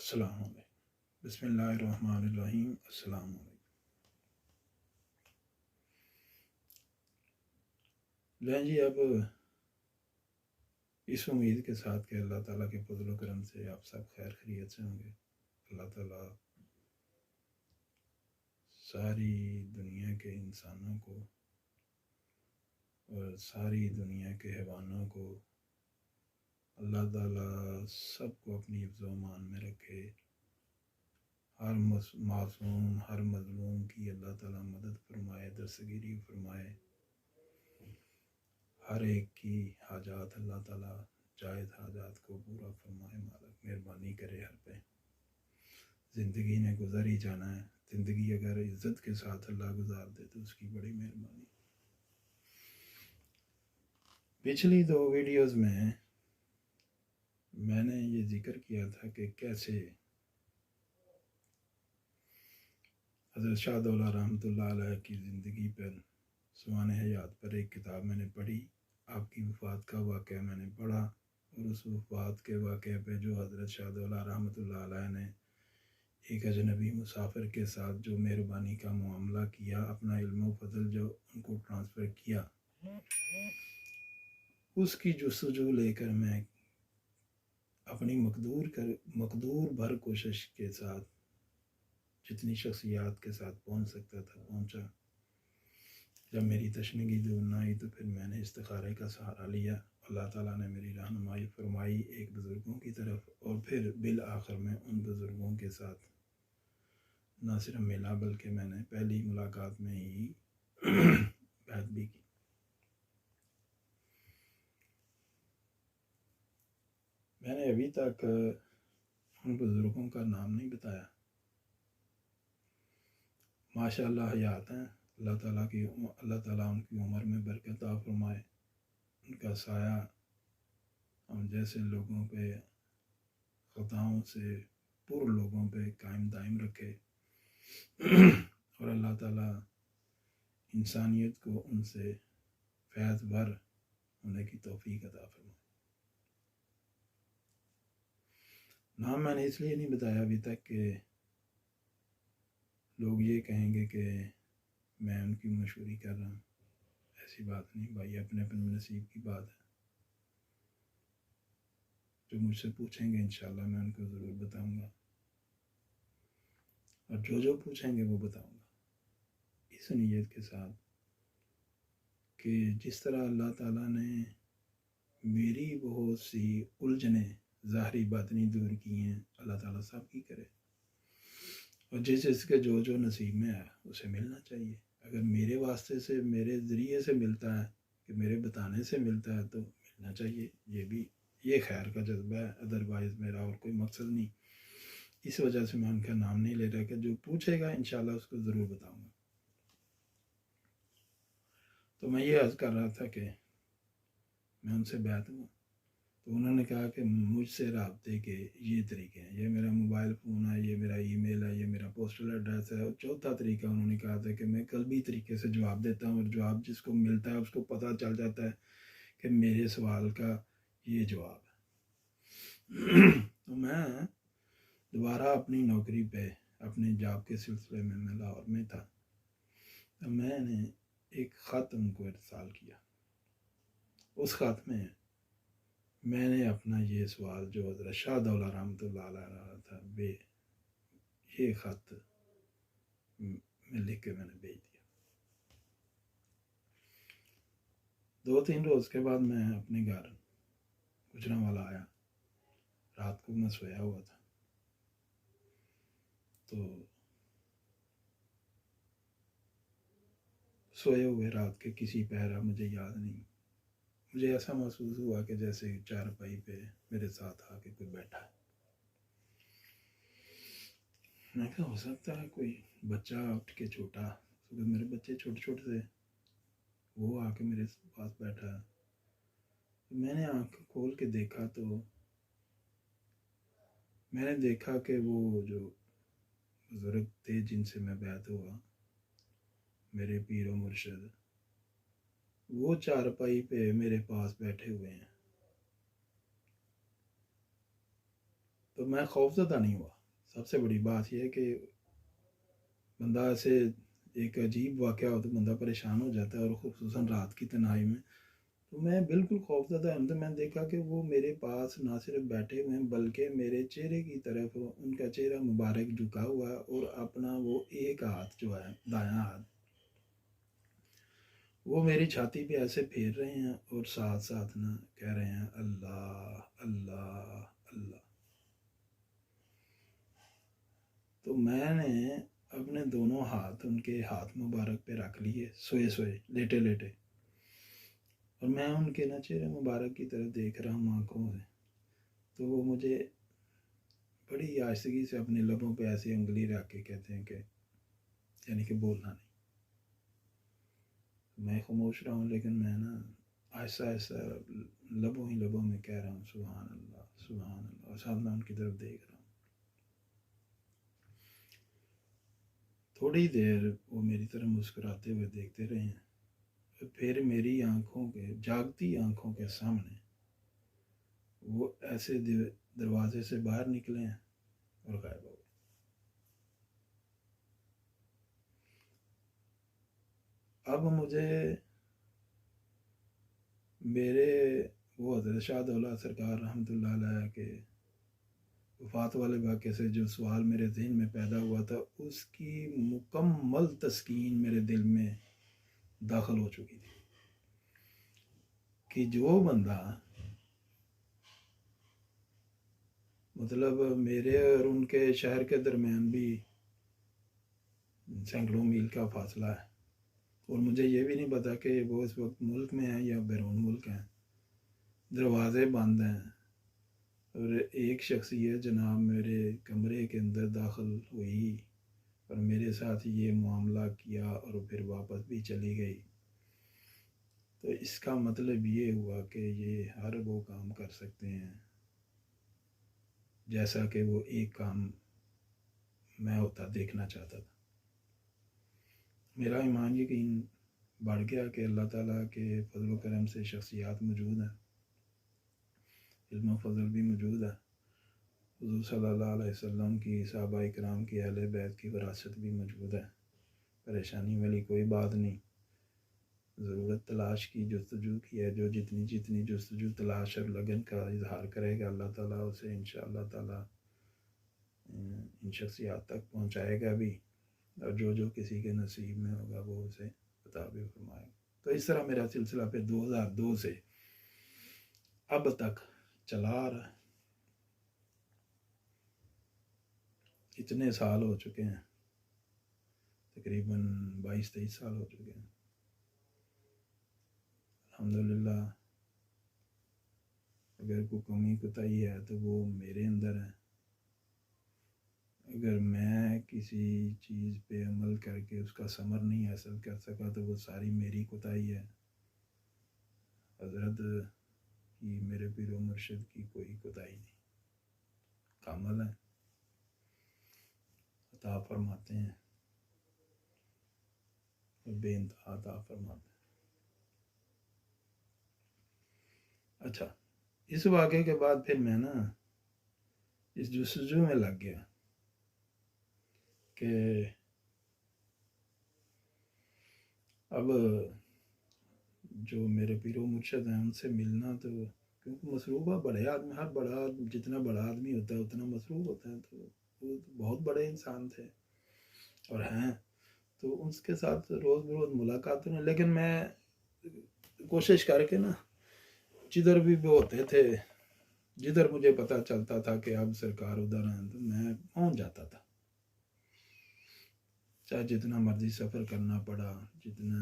السلام علیکم، بسم اللہ الرحمن الرحیم۔ السلام علیکم۔ لیں جی، اب اس امید کے ساتھ کہ اللہ تعالیٰ کے فضل و کرم سے آپ سب خیر خیریت سے ہوں گے۔ اللہ تعالیٰ ساری دنیا کے انسانوں کو اور ساری دنیا کے حیوانوں کو اللہ تعالیٰ سب کو اپنی حفظ و امان میں رکھے۔ ہر معصوم، ہر مظلوم کی اللہ تعالیٰ مدد فرمائے، دستگیری فرمائے۔ ہر ایک کی حاجات اللہ تعالیٰ جائز حاجات کو پورا فرمائے۔ مالک مہربانی کرے ہر پہ۔ زندگی نے گزر ہی جانا ہے، زندگی اگر عزت کے ساتھ اللہ گزار دے تو اس کی بڑی مہربانی۔ پچھلی 2 ویڈیوز میں نے یہ ذکر کیا تھا کہ کیسے حضرت شاہ دولہ رحمۃ اللہ علیہ کی زندگی پر، سوان حیات پر ایک کتاب میں نے پڑھی۔ آپ کی وفات کا واقعہ میں نے پڑھا، اور اس وفات کے واقعے پہ جو حضرت شاہ دولہ رحمۃ اللہ علیہ نے ایک اجنبی مسافر کے ساتھ جو مہربانی کا معاملہ کیا، اپنا علم و فضل جو ان کو ٹرانسفر کیا، اس کی جستجو لے کر میں اپنی مقدور بھر کوشش کے ساتھ جتنی شخصیات کے ساتھ پہنچ سکتا تھا پہنچا۔ جب میری تشنگی دور نہ آئی تو پھر میں نے استخارے کا سہارا لیا۔ اللہ تعالیٰ نے میری رہنمائی فرمائی ایک بزرگوں کی طرف، اور پھر بالآخر میں ان بزرگوں کے ساتھ نہ صرف ملا بلکہ میں نے پہلی ملاقات میں ہی بیعت بھی کی۔ میں نے ابھی تک ان بزرگوں کا نام نہیں بتایا۔ ماشاء اللہ حیات ہیں، اللہ تعالیٰ ان کی عمر میں برکت عطا فرمائے، ان کا سایہ ہم جیسے لوگوں پہ، خطاؤں سے پر لوگوں پہ قائم دائم رکھے، اور اللہ تعالیٰ انسانیت کو ان سے فیض بھر ہونے کی توفیق عطا فرمائے۔ نام میں نے اس لیے نہیں بتایا ابھی تک کہ لوگ یہ کہیں گے کہ میں ان کی مشہوری کر رہا ہوں۔ ایسی بات نہیں بھائی، اپنے نصیب کی بات ہے۔ جو مجھ سے پوچھیں گے انشاءاللہ میں ان کو ضرور بتاؤں گا، اور جو پوچھیں گے وہ بتاؤں گا، اس نیت کے ساتھ کہ جس طرح اللہ تعالیٰ نے میری بہت سی الجھنیں ظاہری باطنی دور کی ہیں، اللہ تعالیٰ سب کی کرے، اور جس کے جو نصیب میں ہے اسے ملنا چاہیے۔ اگر میرے واسطے سے، میرے ذریعے سے ملتا ہے، کہ میرے بتانے سے ملتا ہے تو ملنا چاہیے۔ یہ خیر کا جذبہ ہے، ادروائز میرا اور کوئی مقصد نہیں۔ اس وجہ سے میں ان کا نام نہیں لے رہا، کہ جو پوچھے گا انشاءاللہ اس کو ضرور بتاؤں گا۔ تو میں یہ عرض کر رہا تھا کہ میں ان سے بیعت ہوں، تو انہوں نے کہا کہ مجھ سے رابطے کے یہ طریقے ہیں، یہ میرا موبائل فون ہے، یہ میرا ای میل ہے، یہ میرا پوسٹل ایڈریس ہے، اور چوتھا طریقہ انہوں نے کہا تھا کہ میں قلبی طریقے سے جواب دیتا ہوں، اور جواب جس کو ملتا ہے اس کو پتہ چل جاتا ہے کہ میرے سوال کا یہ جواب ہے۔ تو میں دوبارہ اپنی نوکری پہ، اپنے جاب کے سلسلے میں لاہور میں تھا، تو میں نے ایک خط ان کو ارسال کیا۔ اس خط میں میں نے اپنا یہ سوال جو حضرت شاہ دولہ رحمۃ اللہ علیہ رہا تھا، یہ خط میں لکھ کے میں نے بھیج دیا۔ 2-3 روز کے بعد میں اپنے گھر گجرانوالہ آیا۔ رات کو میں سویا ہوا تھا، تو سوئے ہوئے رات کے کسی پہرا مجھے یاد نہیں، مجھے ایسا محسوس ہوا کہ جیسے چارپائی پہ میرے ساتھ آ کے کوئی بیٹھا ہے۔ میں کہا ہو سکتا ہے کوئی بچہ اٹھ کے چھوٹا، کیونکہ میرے بچے چھوٹے چھوٹے تھے، وہ آ کے میرے پاس بیٹھا ہے۔ میں نے آنکھ کھول کے دیکھا تو میں نے دیکھا کہ وہ جو بزرگ تھے جن سے میں بیعت ہوا، میرے پیر و مرشد، وہ چارپائی پہ میرے پاس بیٹھے ہوئے ہیں۔ تو تو میں خوفزدہ نہیں ہوا. سب سے بڑی بات یہ ہے کہ بندہ ایسے ایک عجیب واقعہ ہو تو بندہ پریشان ہو جاتا ہے، اور خصوصاً رات کی تنہائی میں. تو میں بالکل خوفزدہ ہوں. تو میں نے دیکھا کہ وہ میرے پاس نہ صرف بیٹھے ہوئے ہیں بلکہ میرے چہرے کی طرف ان کا چہرہ مبارک جھکا ہوا ہے، اور اپنا وہ ایک ہاتھ جو ہے دایاں ہاتھ وہ میری چھاتی پہ ایسے پھیر رہے ہیں، اور ساتھ ساتھ نا کہہ رہے ہیں اللہ اللہ اللہ. تو میں نے اپنے دونوں ہاتھ ان کے ہاتھ مبارک پہ رکھ لیے، سوئے سوئے لیٹے لیٹے، اور میں ان کے نا چہرے مبارک کی طرف دیکھ رہا ہوں آنکھوں سے. تو وہ مجھے بڑی آہستگی سے اپنے لبوں پہ ایسی انگلی رکھ کے کہتے ہیں کہ یعنی کہ بولنا نہیں. میں خاموش رہا ہوں، لیکن میں نا آہستہ آہستہ لبوں ہی لبوں میں کہہ رہا ہوں سبحان اللہ سبحان اللہ، اور ساتھ میں ان کی طرف دیکھ رہا ہوں. تھوڑی دیر وہ میری طرف مسکراتے ہوئے دیکھتے رہے ہیں، پھر میری آنکھوں کے جاگتی آنکھوں کے سامنے وہ ایسے دروازے سے باہر نکلے ہیں اور غائب ہو گئے. اب مجھے میرے وہ حضرت شاہ دولہ سرکار رحمۃ اللہ علیہ کے وفات والے واقعے سے جو سوال میرے ذہن میں پیدا ہوا تھا، اس کی مکمل تسکین میرے دل میں داخل ہو چکی تھی کہ جو بندہ مطلب میرے اور ان کے شہر کے درمیان بھی سینکڑوں میل کا فاصلہ ہے، اور مجھے یہ بھی نہیں پتا کہ وہ اس وقت ملک میں ہیں یا بیرون ملک ہیں. دروازے بند ہیں، اور ایک شخصیت جناب میرے کمرے کے اندر داخل ہوئی اور میرے ساتھ یہ معاملہ کیا اور پھر واپس بھی چلی گئی. تو اس کا مطلب یہ ہوا کہ یہ ہر وہ کام کر سکتے ہیں جیسا کہ وہ ایک کام میں ہوتا دیکھنا چاہتا تھا. میرا ایمان یقین بڑھ گیا کہ اللہ تعالیٰ کے فضل و کرم سے شخصیات موجود ہیں، علم و فضل بھی موجود ہے، حضور صلی اللہ علیہ وسلم کی صحابہ اکرام کی اہل بیت کی وراثت بھی موجود ہے. پریشانی والی کوئی بات نہیں. ضرورت تلاش کی، جستجو کی ہے. جو جتنی جستجو تلاش اور لگن کا اظہار کرے گا اللہ تعالیٰ اسے انشاءاللہ تعالیٰ ان شخصیات تک پہنچائے گا بھی، اور جو کسی کے نصیب میں ہوگا وہ اسے عطا بھی فرمائے گا. تو اس طرح میرا سلسلہ پھر 2002 سے اب تک چلا آ رہا ہے. اتنے سال ہو چکے ہیں، تقریباً 22-23 سال ہو چکے ہیں. الحمدللہ اگر کوئی کمی کوتاہی ہے تو وہ میرے اندر ہے. اگر میں کسی چیز پہ عمل کر کے اس کا ثمر نہیں حاصل کر سکا تو وہ ساری میری کوتاہی ہے. حضرت کی، میرے پیر و مرشد کی کوئی کوتاہی نہیں، کامل ہے، عطا فرماتے ہیں اور بے انتہا عطا فرماتے ہیں. اچھا، اس واقعے کے بعد پھر میں نا اس جستجو میں لگ گیا کہ اب جو میرے پیر و مرشد ہیں ان سے ملنا، تو کیونکہ مصروفہ بڑے آدمی، ہر بڑا جتنا بڑا آدمی ہوتا ہے اتنا مصروف ہوتا ہے. تو وہ بہت بڑے انسان تھے اور ہیں، تو ان کے ساتھ روز بروز ملاقات نہیں. لیکن میں کوشش کر کے نا جدھر بھی وہ ہوتے تھے، جدھر مجھے پتہ چلتا تھا کہ اب سرکار ادھر ہیں تو میں پہنچ جاتا تھا، چاہے جتنا مرضی سفر کرنا پڑا، جتنا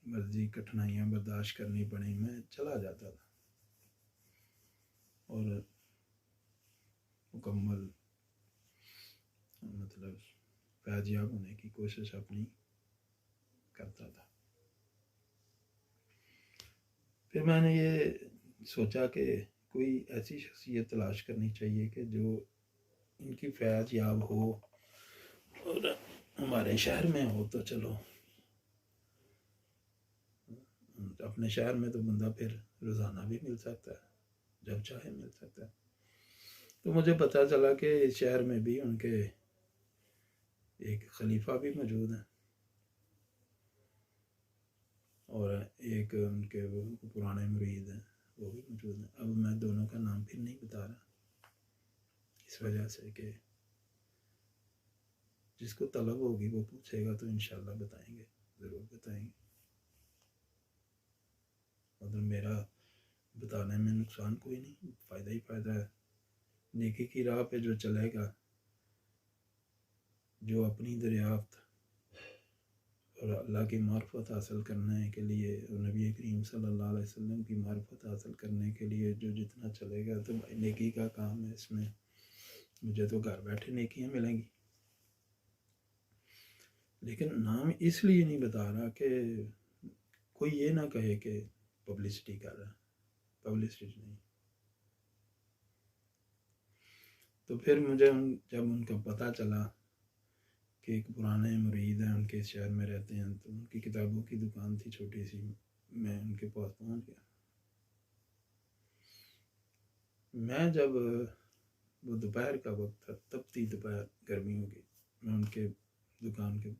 مرضی کٹھنائیاں برداشت کرنی پڑیں، میں چلا جاتا تھا اور مکمل مطلب فیضیاب ہونے کی کوشش اپنی کرتا تھا. پھر میں نے یہ سوچا کہ کوئی ایسی شخصیت تلاش کرنی چاہیے کہ جو ان کی فیض یاب ہو اور ہمارے شہر میں ہو. تو چلو، اپنے شہر میں تو بندہ پھر روزانہ بھی مل سکتا ہے، جب چاہے مل سکتا ہے. تو مجھے پتہ چلا کہ اس شہر میں بھی ان کے ایک خلیفہ بھی موجود ہیں اور ایک ان کے وہ پرانے مرید ہیں وہ بھی موجود ہیں. اب میں دونوں کا نام پھر نہیں بتا رہا اس وجہ سے کہ جس کو طلب ہوگی وہ پوچھے گا تو انشاءاللہ بتائیں گے، ضرور بتائیں گے. مطلب میرا بتانے میں نقصان کوئی نہیں، فائدہ ہی فائدہ ہے. نیکی کی راہ پہ جو چلے گا، جو اپنی دریافت اور اللہ کی معرفت حاصل کرنے کے لیے اور نبی کریم صلی اللہ علیہ وسلم کی معرفت حاصل کرنے کے لیے جو جتنا چلے گا تو نیکی کا کام ہے. اس میں مجھے تو گھر بیٹھے نیکیاں ملیں گی. لیکن نام اس لیے نہیں بتا رہا کہ کوئی یہ نہ کہے کہ پبلسٹی کر رہا ہے. پبلسٹی نہیں. تو پھر مجھے جب ان کا پتہ چلا کہ ایک پرانے مرید ہیں، ان کے شہر میں رہتے ہیں، تو ان کی کتابوں کی دکان تھی چھوٹی سی، میں ان کے پاس پہنچ گیا. میں جب وہ دوپہر کا وقت تھا، تپتی دوپہر گرمیوں کی، میں ان کے دکان کے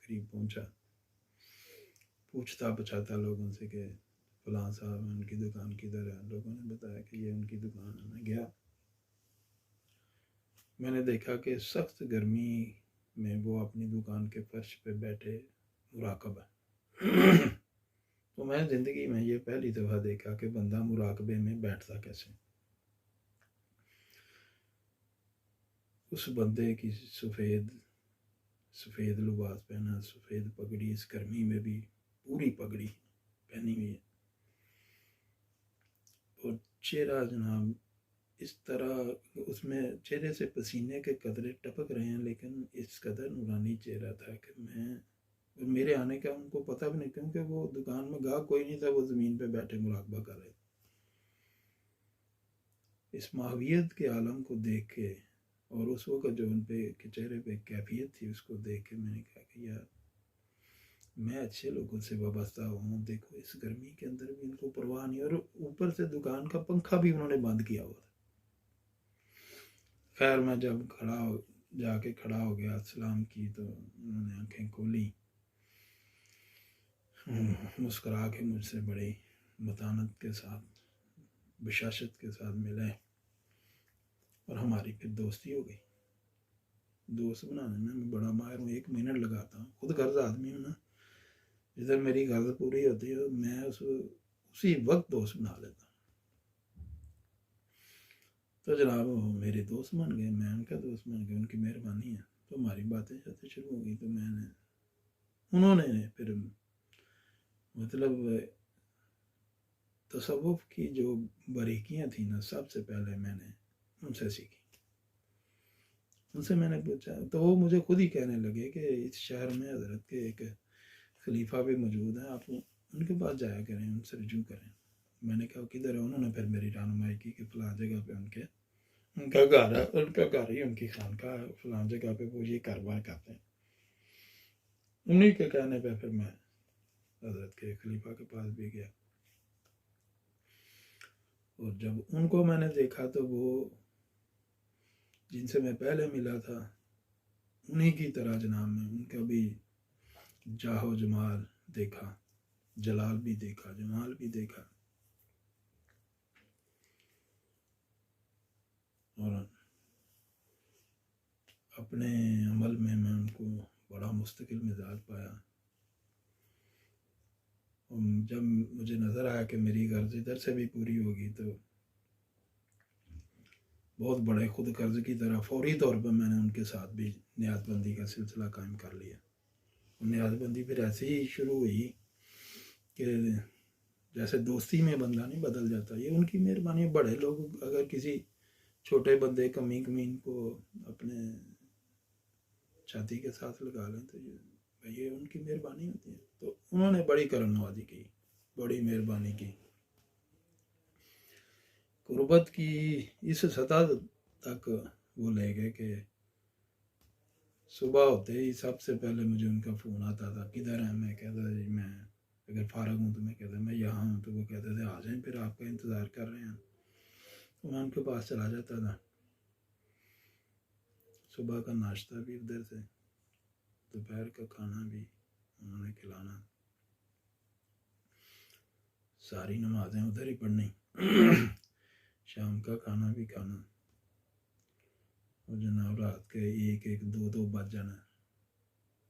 قریب پہنچا، پوچھتا پچھاتا لوگوں سے کہ فلاں صاحب ان کی دکان کدھر ہے. لوگوں نے بتایا کہ یہ ان کی دکان ہے. میں گیا، میں نے دیکھا کہ سخت گرمی میں وہ اپنی دکان کے فرش پہ بیٹھے مراقبہ. تو میں زندگی میں یہ پہلی دفعہ دیکھا کہ بندہ مراقبے میں بیٹھتا کیسے. اس بندے کی سفید لباس پہنا، سفید پگڑی، اس گرمی میں بھی پوری پگڑی پہنی ہوئی ہے، اور چہرہ جناب اس طرح اس میں چہرے سے پسینے کے قطرے ٹپک رہے ہیں، لیکن اس قدر نورانی چہرہ تھا کہ میرے آنے کا ان کو پتہ بھی نہیں، کیونکہ وہ دکان میں گاہک کوئی نہیں تھا، وہ زمین پہ بیٹھے مراقبہ کر رہے. اس ماہویت کے عالم کو دیکھ کے اور اس وقت جو ان پہ چہرے پہ کیفیت تھی اس کو دیکھ کے میں نے کہا کہ یار میں اچھے لوگوں سے وابستہ ہوں. دیکھو اس گرمی کے اندر بھی ان کو پرواہ نہیں، اور اوپر سے دکان کا پنکھا بھی انہوں نے بند کیا ہوا تھا. خیر میں جب جا کے کھڑا ہو گیا، سلام کی، تو انہوں نے آنکھیں کھولی، مسکرا کے مجھ سے بڑی متانت کے ساتھ، بشاشت کے ساتھ ملے، اور ہماری پھر دوستی ہو گئی. دوست بنانے میں میں بڑا ماہر ہوں، 1 منٹ لگاتا ہوں. خود غرض آدمی ہوں نا، جدھر میری غرض پوری ہوتی ہے میں اسی وقت دوست بنا لیتا ہوں. تو جناب وہ میرے دوست بن گئے، میں ان کا دوست بن گیا، ان کی مہربانی ہے. تو ہماری باتیں جاتے شروع ہو گئی. تو انہوں نے پھر مطلب تصوف کی جو باریکیاں تھیں نا، سب سے پہلے میں نے ان سے سیکھی. ان سے میں نے پوچھا تو وہ مجھے خود ہی کہنے لگے کہ اس شہر میں حضرت کے ایک خلیفہ بھی موجود ہیں، آپ ان کے پاس جایا کریں، ان سے رجوع کریں. میں نے کہا کدھر ہے؟ انہوں نے پھر میری رہنمائی کی کہ فلاں جگہ پہ ان کا گھر ہے، ان کا گھر ہی ان کی خانقاہ ہے، فلاں جگہ پہ وہ یہ کاروبار کرتے ہیں. انہیں کے کہنے پہ پھر میں حضرت کے خلیفہ کے پاس بھی گیا، اور جب ان کو میں نے دیکھا تو وہ جن سے میں پہلے ملا تھا انہی کی طرح جناب میں ان کا بھی جاہ و جمال دیکھا، جلال بھی دیکھا، جمال بھی دیکھا. اور اپنے عمل میں ان کو بڑا مستقل مزاج پایا. اور جب مجھے نظر آیا کہ میری غرض ادھر سے بھی پوری ہوگی تو بہت بڑے خود قرض کی طرح فوری طور پر میں نے ان کے ساتھ بھی نیاز بندی کا سلسلہ قائم کر لیا. نیاز بندی پھر ایسے ہی شروع ہوئی کہ جیسے دوستی میں بندہ نہیں بدل جاتا، یہ ان کی مہربانی. بڑے لوگ اگر کسی چھوٹے بندے کمین کو اپنے چھاتی کے ساتھ لگا لیں تو یہ ان کی مہربانی ہوتی ہے. تو انہوں نے بڑی کرم نوازی کی، بڑی مہربانی کی. قربت کی اس سطح تک وہ لے گئے کہ صبح ہوتے ہی سب سے پہلے مجھے ان کا فون آتا تھا، کدھر ہیں؟ میں کہتا جی میں اگر فارغ ہوں تو میں کہتا میں یہاں ہوں. تو وہ کہتے تھے آ جائیں، پھر آپ کا انتظار کر رہے ہیں. تو میں ان کے پاس چلا جاتا تھا. صبح کا ناشتہ بھی ادھر سے، دوپہر کا کھانا بھی انہوں نے کھلانا، ساری نمازیں ادھر ہی پڑھنی، شام کا کھانا بھی کھانا، اور جناب رات کے 1-2 بج جانا،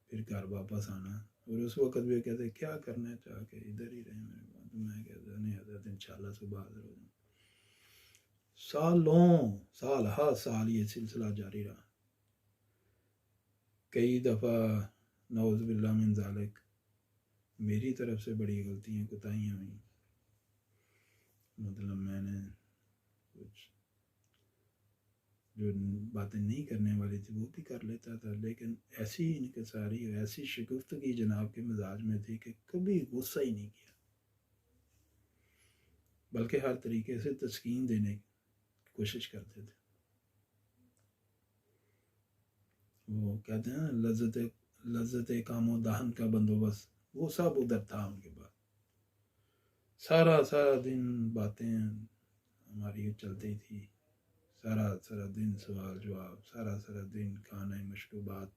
پھر گھر واپس آنا، اور اس وقت بھی کہتے کیا کرنا ہے چاہ کے ادھر ہی رہے میرے بعد، میں کہتا نہیں حضرت انشاءاللہ صبح حاضر ہو جاؤں۔ سال ہر سال یہ سلسلہ جاری رہا، کئی دفعہ نعوذ باللہ من ذالک میری طرف سے بڑی غلطیاں کوتاہیاں ہوئیں، مطلب میں نے کچھ جو باتیں نہیں کرنے والی تھی وہ بھی کر لیتا تھا، لیکن ایسی انکساری اور ایسی شگفتگی جناب کے مزاج میں تھی کہ کبھی غصہ ہی نہیں کیا، بلکہ ہر طریقے سے تسکین دینے کی کوشش کرتے تھے۔ وہ کہتے ہیں لذت کام و دہن کا بندوبست وہ سب ادھر تھا ان کے بعد، سارا دن باتیں ہماری چلتی تھی، سارا دن سوال جواب، سارا دن کھانے مشروبات۔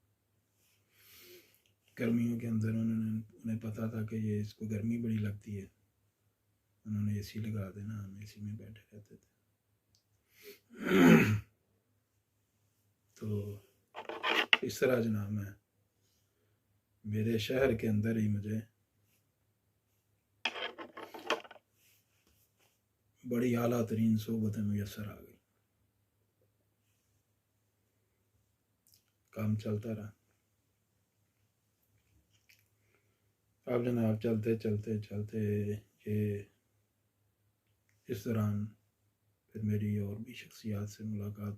گرمیوں کے اندر انہیں پتا تھا کہ یہ اس کو گرمی بڑی لگتی ہے، انہوں نے اے سی لگا دینا، ہم اے سی میں بیٹھے رہتے تھے۔ تو اس طرح جناب میں میرے شہر کے اندر ہی مجھے بڑی اعلیٰ ترین صحبتیں میسر آ گئی، کام چلتا رہا۔ اب جناب چلتے یہ اس دوران پھر میری اور بھی شخصیات سے ملاقات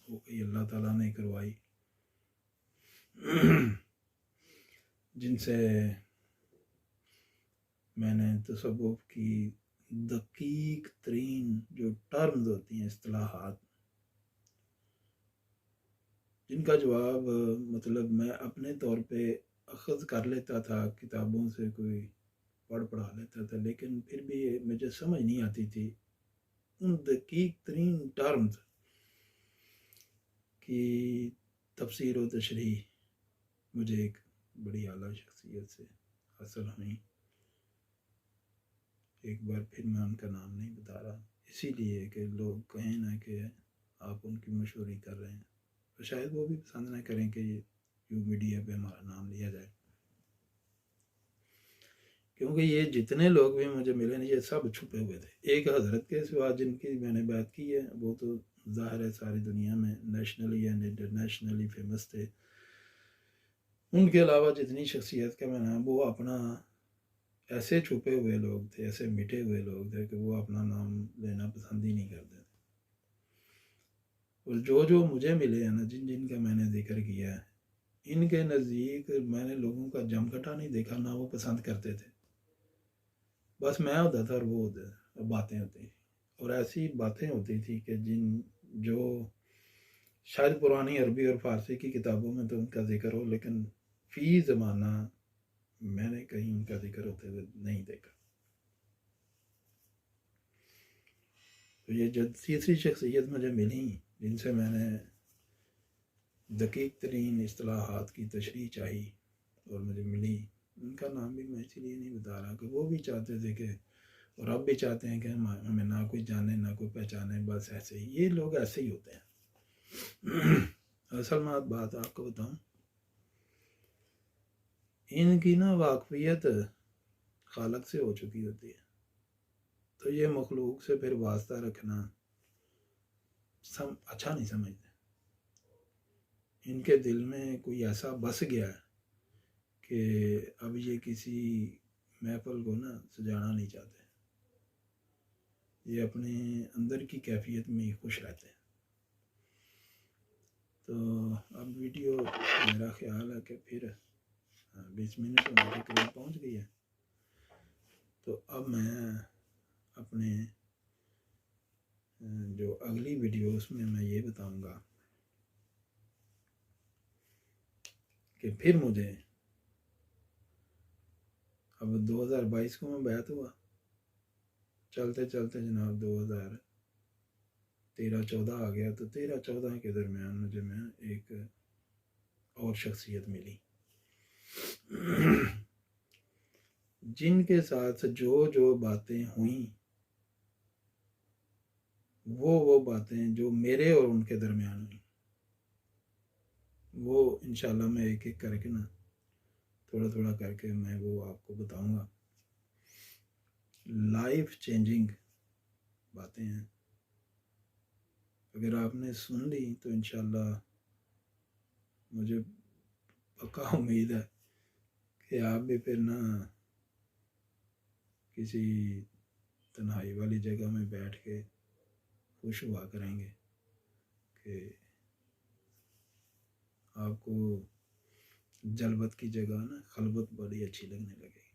ہو گئی، اللہ تعالیٰ نے کروائی، جن سے میں نے تصوف کی دقیق ترین جو ٹرمز ہوتی ہیں، اصطلاحات، جن کا جواب مطلب میں اپنے طور پہ اخذ کر لیتا تھا، کتابوں سے کوئی پڑھا لیتا تھا، لیکن پھر بھی مجھے سمجھ نہیں آتی تھی ان دقیق ترین ٹرمز کی تفسیر و تشریح مجھے ایک بڑی اعلیٰ شخصیت سے حاصل ہوئی۔ ایک بار پھر میں ان کا نام نہیں بتا رہا، اسی لیے کہ لوگ کہیں نہ کہ آپ ان کی مشہوری کر رہے ہیں، تو شاید وہ بھی پسند نہ کریں کہ یوں میڈیا پہ ہمارا نام لیا جائے، کیونکہ یہ جتنے لوگ بھی مجھے ملے یہ سب چھپے ہوئے تھے۔ ایک حضرت کے سوا جن کی میں نے بات کی ہے وہ تو ظاہر ہے ساری دنیا میں نیشنلی اینڈ انٹرنیشنلی فیمس تھے، ان کے علاوہ جتنی شخصیت کا میں نام، وہ اپنا ایسے چھپے ہوئے لوگ تھے، ایسے مٹے ہوئے لوگ تھے کہ وہ اپنا نام لینا پسند ہی نہیں کرتے تھے۔ اور جو مجھے ملے ہیں نا، جن کا میں نے ذکر کیا ہے، ان کے نزدیک میں نے لوگوں کا جم گھٹا نہیں دیکھا، نہ وہ پسند کرتے تھے، بس میں ہوتا تھا اور وہ ہوتا تھا، باتیں ہوتی تھیں، اور ایسی باتیں ہوتی تھی کہ جو شاید پرانی عربی اور فارسی کی کتابوں میں تو ان کا ذکر ہو، لیکن فی زمانہ میں نے کہیں ان کا ذکر ہوتے ہوئے نہیں دیکھا۔ تو یہ جو تیسری شخصیت مجھے ملی جن سے میں نے دقیق ترین اصطلاحات کی تشریح چاہی اور مجھے ملی، ان کا نام بھی میں اسی لیے نہیں بتا رہا کہ وہ بھی چاہتے تھے کہ، اور اب بھی چاہتے ہیں کہ ہمیں نہ کوئی جانے نہ کوئی پہچانے، بس ایسے ہی یہ لوگ ایسے ہی ہوتے ہیں۔ اصل میں بات آپ کو بتاؤں، ان کی نا واقفیت خالق سے ہو چکی ہوتی ہے، تو یہ مخلوق سے پھر واسطہ رکھنا اچھا نہیں سمجھتے۔ ان کے دل میں کوئی ایسا بس گیا ہے کہ اب یہ کسی محفل کو نا سجانا نہیں چاہتے، یہ اپنے اندر کی کیفیت میں ہی خوش رہتے ہیں۔ تو اب ویڈیو میرا خیال ہے کہ پھر 20 منٹ ہونے کے قریب پہنچ گئی ہے، تو اب میں اپنے جو اگلی ویڈیو اس میں یہ بتاؤں گا کہ پھر مجھے اب 2022 کو میں بیعت ہوا، چلتے چلتے جناب 2023 13-14 آ گیا تو 13-14 کے درمیان مجھے ایک اور شخصیت ملی جن کے ساتھ جو باتیں ہوئیں وہ باتیں جو میرے اور ان کے درمیان ہوئیں وہ انشاءاللہ میں ایک ایک کر کے نا تھوڑا کر کے میں وہ آپ کو بتاؤں گا. لائف چینجنگ باتیں ہیں. اگر آپ نے سن لی تو انشاءاللہ مجھے پکا امید ہے کہ آپ بھی پھر نا کسی تنہائی والی جگہ میں بیٹھ کے خوش ہوا کریں گے کہ آپ کو جلوت کی جگہ نا خلوت بڑی اچھی لگنے لگے گی.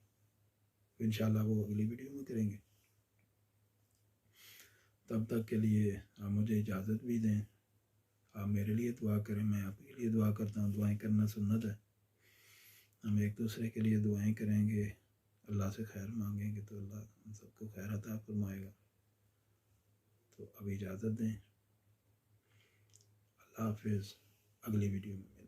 انشاءاللہ وہ اگلی ویڈیو میں کریں گے. تب تک کے لیے آپ مجھے اجازت بھی دیں. آپ میرے لیے دعا کریں, میں آپ کے لیے دعا کرتا ہوں. دعائیں کرنا سنت ہے. ہم ایک دوسرے کے لیے دعائیں کریں گے, اللہ سے خیر مانگیں گے تو اللہ ہم سب کو خیر عطا فرمائے گا. تو اب اجازت دیں. اللہ حافظ. اگلی ویڈیو میں